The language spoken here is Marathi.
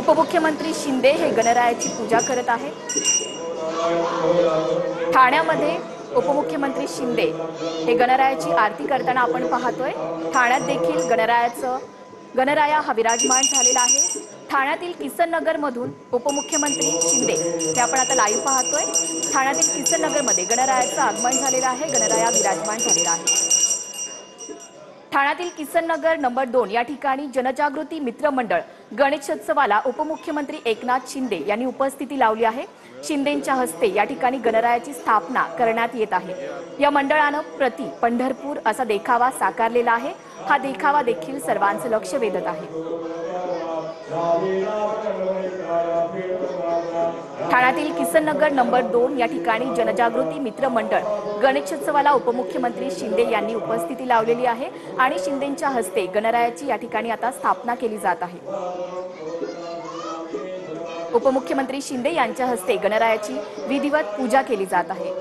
उपमुख्यमंत्री शिंदे हे गणरायाची पूजा करत आहेत। ठाण्यामध्ये उपमुख्यमंत्री शिंदे हे गणरायाची आरती करताना आपण पाहतोय। ठाण्यात देखील गणराया हा विराजमान झालेला आहे। ठाण्यातील किसन नगर मधून उपमुख्यमंत्री शिंदे हे आपण आता लाईव्ह पाहतोय। ठाण्यातील किसन नगर मध्ये गणरायाचं आगमन झालेलं आहे। गणराया विराजमान झालेला आहे। ठाण्यातील किसन नगर नंबर 2 या ठिकाणी जनजागृती मित्र मंडळ गणेशोत्सवाला उपमुख्यमंत्री एकनाथ शिंदे यांनी उपस्थिती लावली आहे। शिंदेंच्या हस्ते या ठिकाणी गणरायाची स्थापना करण्यात येत आहे। या मंडळानं प्रति पंढरपूर असा देखावा साकारलेला आहे। हा देखावा देखील सर्वांचं लक्ष वेधत आहे। ठाण्यातील किसन नगर नंबर 2 या ठिकाणी जनजागृती मित्र मंडळ गणेशोत्सवाला उपमुख्यमंत्री शिंदे यांनी उपस्थिती लावलेली आहे आणि शिंदेंच्या हस्ते गणरायाची या ठिकाणी आता स्थापना केली जात आहे। उपमुख्यमंत्री शिंदे यांच्या हस्ते गणरायाची विधिवत पूजा केली जात आहे।